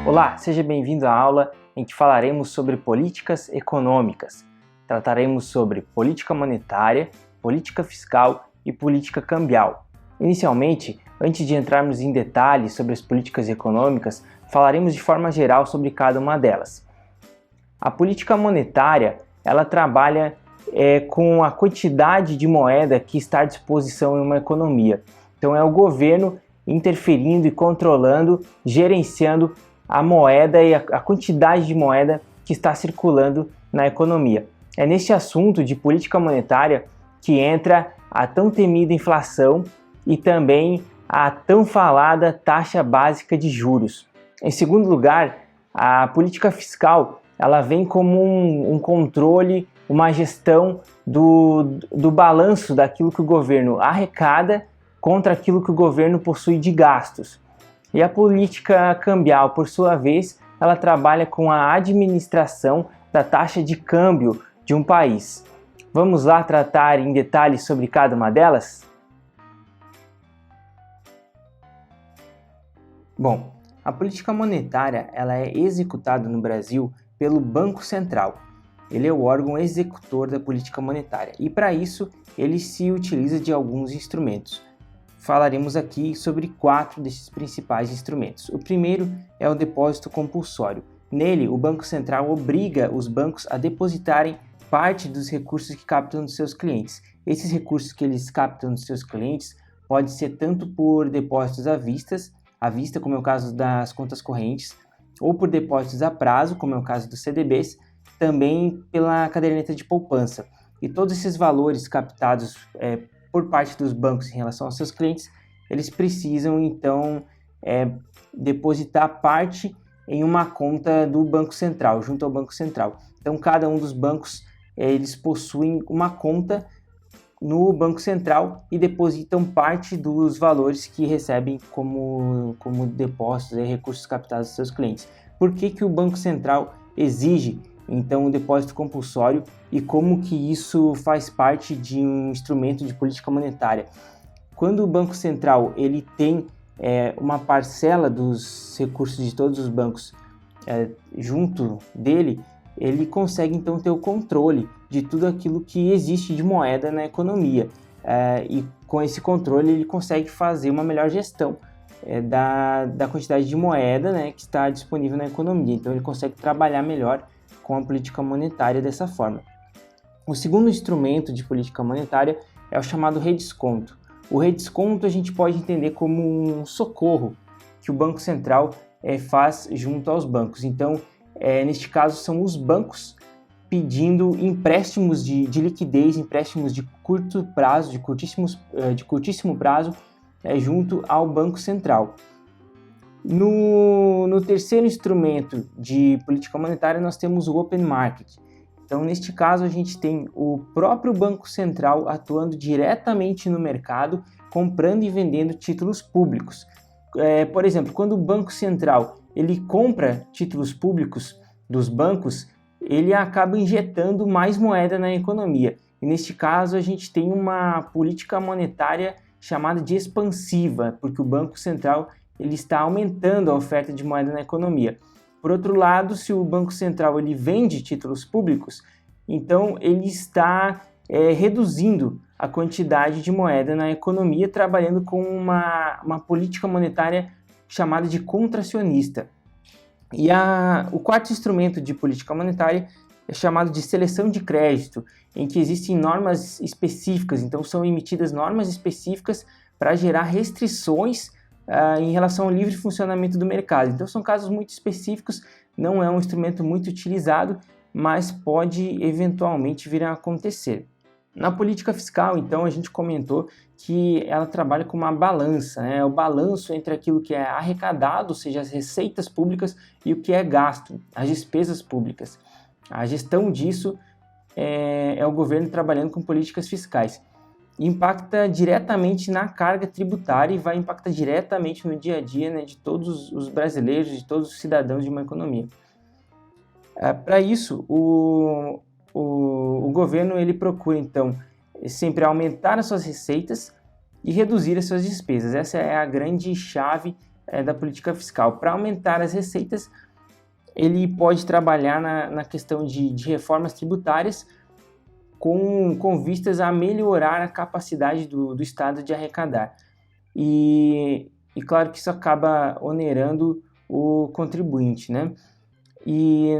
Olá, seja bem-vindo à aula em que falaremos sobre políticas econômicas. Trataremos sobre política monetária, política fiscal e política cambial. Inicialmente, antes de entrarmos em detalhes sobre as políticas econômicas, falaremos de forma geral sobre cada uma delas. A política monetária, ela trabalha com a quantidade de moeda que está à disposição em uma economia. Então é o governo interferindo e controlando, gerenciando a moeda e a quantidade de moeda que está circulando na economia. É neste assunto de política monetária que entra a tão temida inflação e também a tão falada taxa básica de juros. Em segundo lugar, a política fiscal ela vem como um controle, uma gestão do balanço daquilo que o governo arrecada contra aquilo que o governo possui de gastos. E a política cambial, por sua vez, ela trabalha com a administração da taxa de câmbio de um país. Vamos lá tratar em detalhes sobre cada uma delas? Bom, a política monetária ela é executada no Brasil pelo Banco Central. Ele é o órgão executor da política monetária e, para isso, ele se utiliza de alguns instrumentos. Falaremos aqui sobre 4 desses principais instrumentos. O primeiro é o depósito compulsório. Nele, o Banco Central obriga os bancos a depositarem parte dos recursos que captam dos seus clientes. Esses recursos que eles captam dos seus clientes pode ser tanto por depósitos à vista, como é o caso das contas correntes, ou por depósitos a prazo, como é o caso dos CDBs, também pela caderneta de poupança. E todos esses valores captados por parte dos bancos em relação aos seus clientes, eles precisam então depositar parte em uma conta do Banco Central, junto ao Banco Central. Então cada um dos bancos eles possuem uma conta no Banco Central e depositam parte dos valores que recebem como depósitos e recursos captados dos seus clientes. Por que o Banco Central exige então o depósito compulsório e como que isso faz parte de um instrumento de política monetária? Quando o Banco Central ele tem uma parcela dos recursos de todos os bancos junto dele, ele consegue então ter o controle de tudo aquilo que existe de moeda na economia e com esse controle ele consegue fazer uma melhor gestão da quantidade de moeda que está disponível na economia. Então ele consegue trabalhar melhor com a política monetária dessa forma. O segundo instrumento de política monetária é o chamado redesconto. O redesconto a gente pode entender como um socorro que o Banco Central faz junto aos bancos. Então, neste caso, são os bancos pedindo empréstimos de liquidez, empréstimos de curto prazo, de curtíssimo prazo, junto ao Banco Central. No terceiro instrumento de política monetária, nós temos o Open Market. Então, neste caso, a gente tem o próprio Banco Central atuando diretamente no mercado, comprando e vendendo títulos públicos. Por exemplo, quando o Banco Central ele compra títulos públicos dos bancos, ele acaba injetando mais moeda na economia. E neste caso, a gente tem uma política monetária chamada de expansiva, porque o Banco Central ele está aumentando a oferta de moeda na economia. Por outro lado, se o Banco Central ele vende títulos públicos, então ele está reduzindo a quantidade de moeda na economia, trabalhando com uma política monetária chamada de contracionista. E o quarto instrumento de política monetária é chamado de seleção de crédito, em que existem normas específicas, então são emitidas normas específicas para gerar restrições em relação ao livre funcionamento do mercado. Então são casos muito específicos, não é um instrumento muito utilizado, mas pode eventualmente vir a acontecer. Na política fiscal, então, a gente comentou que ela trabalha com uma balança, o balanço entre aquilo que é arrecadado, ou seja, as receitas públicas, e o que é gasto, as despesas públicas. A gestão disso é o governo trabalhando com políticas fiscais. Impacta diretamente na carga tributária e vai impactar diretamente no dia a dia de todos os brasileiros, de todos os cidadãos de uma economia. Para isso, o governo ele procura, então, sempre aumentar as suas receitas e reduzir as suas despesas. Essa é a grande chave da política fiscal. Para aumentar as receitas, ele pode trabalhar na questão de reformas tributárias com vistas a melhorar a capacidade do Estado de arrecadar. E claro que isso acaba onerando o contribuinte, né? E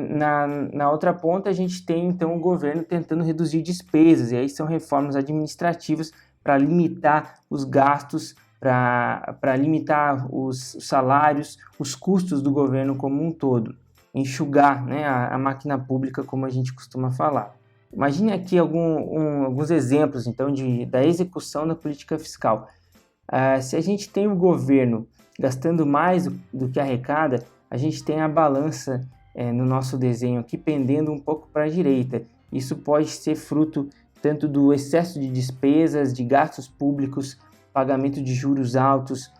na outra ponta a gente tem então o governo tentando reduzir despesas, e aí são reformas administrativas para limitar os gastos, para limitar os salários, os custos do governo como um todo, enxugar, né, a máquina pública, como a gente costuma falar. Imagine aqui alguns exemplos então da execução da política fiscal. Se a gente tem o governo gastando mais do que arrecada, a gente tem a balança no nosso desenho aqui pendendo um pouco para a direita. Isso pode ser fruto tanto do excesso de despesas, de gastos públicos, pagamento de juros altos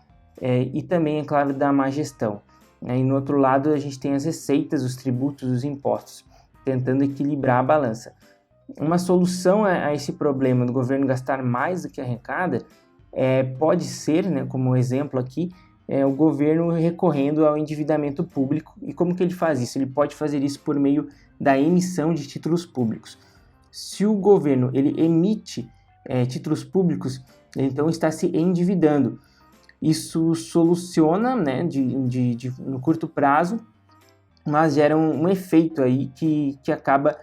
e também, é claro, da má gestão. E no outro lado a gente tem as receitas, os tributos, os impostos, tentando equilibrar a balança. Uma solução a esse problema do governo gastar mais do que arrecada pode ser, né, como exemplo aqui, o governo recorrendo ao endividamento público. E como que ele faz isso? Ele pode fazer isso por meio da emissão de títulos públicos. Se o governo ele emite títulos públicos, ele então está se endividando. Isso soluciona, né, no curto prazo, mas gera um efeito aí que acaba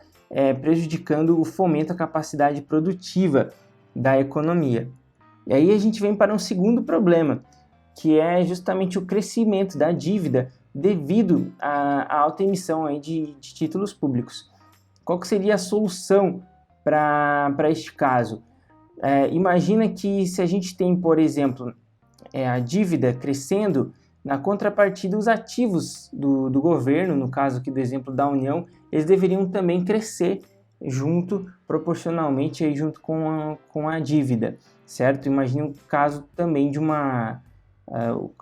prejudicando o fomento à capacidade produtiva da economia. E aí a gente vem para um segundo problema, que é justamente o crescimento da dívida devido à alta emissão aí de títulos públicos. Qual que seria a solução para este caso? Imagina que se a gente tem, por exemplo, a dívida crescendo, na contrapartida os ativos do governo, no caso aqui do exemplo da União, eles deveriam também crescer proporcionalmente aí junto com a dívida, certo? Imagine o caso também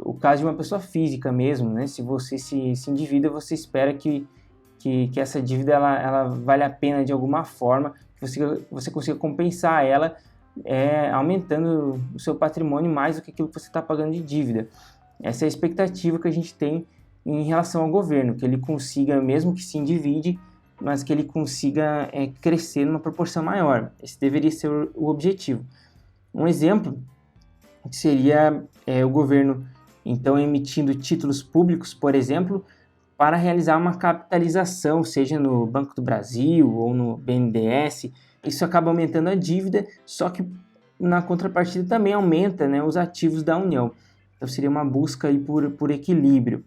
o caso de uma pessoa física mesmo, né? Se você se endivida, você espera que essa dívida ela vale a pena de alguma forma, que você consiga compensar ela aumentando o seu patrimônio mais do que aquilo que você está pagando de dívida. Essa é a expectativa que a gente tem em relação ao governo, que ele consiga, mesmo que se endivide, mas que ele consiga crescer numa proporção maior. Esse deveria ser o objetivo. Um exemplo seria o governo, então, emitindo títulos públicos, por exemplo, para realizar uma capitalização, seja no Banco do Brasil ou no BNDES. Isso acaba aumentando a dívida, só que na contrapartida também aumenta, né, os ativos da União. Então seria uma busca aí por equilíbrio.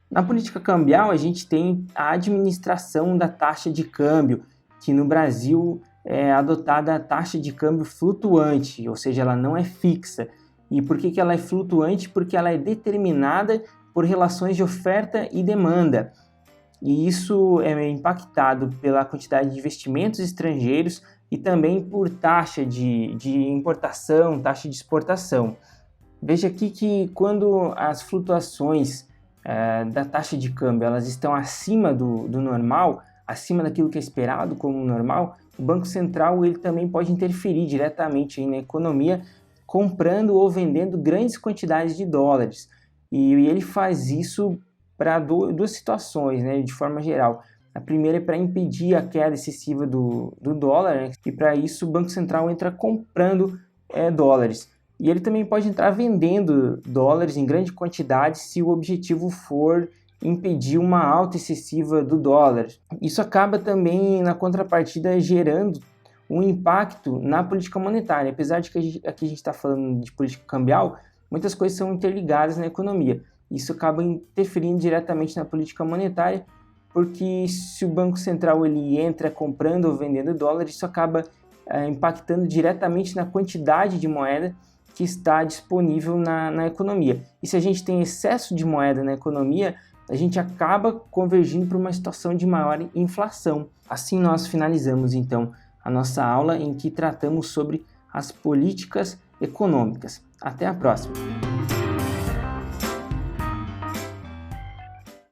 Na política cambial, a gente tem a administração da taxa de câmbio, que no Brasil é adotada a taxa de câmbio flutuante, ou seja, ela não é fixa. E por que ela é flutuante? Porque ela é determinada por relações de oferta e demanda. E isso é impactado pela quantidade de investimentos estrangeiros e também por taxa de importação, taxa de exportação. Veja aqui que quando as flutuações da taxa de câmbio elas estão acima do normal, acima daquilo que é esperado como normal, o Banco Central ele também pode interferir diretamente aí na economia, comprando ou vendendo grandes quantidades de dólares. E ele faz isso para duas situações, né, de forma geral. A primeira é para impedir a queda excessiva do dólar, né, e para isso o Banco Central entra comprando dólares. E ele também pode entrar vendendo dólares em grande quantidade se o objetivo for impedir uma alta excessiva do dólar. Isso acaba também, na contrapartida, gerando um impacto na política monetária. Apesar de que aqui a gente está falando de política cambial, muitas coisas são interligadas na economia. Isso acaba interferindo diretamente na política monetária, porque se o Banco Central ele entra comprando ou vendendo dólares, isso acaba impactando diretamente na quantidade de moeda que está disponível na economia. E se a gente tem excesso de moeda na economia, a gente acaba convergindo para uma situação de maior inflação. Assim nós finalizamos então a nossa aula em que tratamos sobre as políticas econômicas. Até a próxima!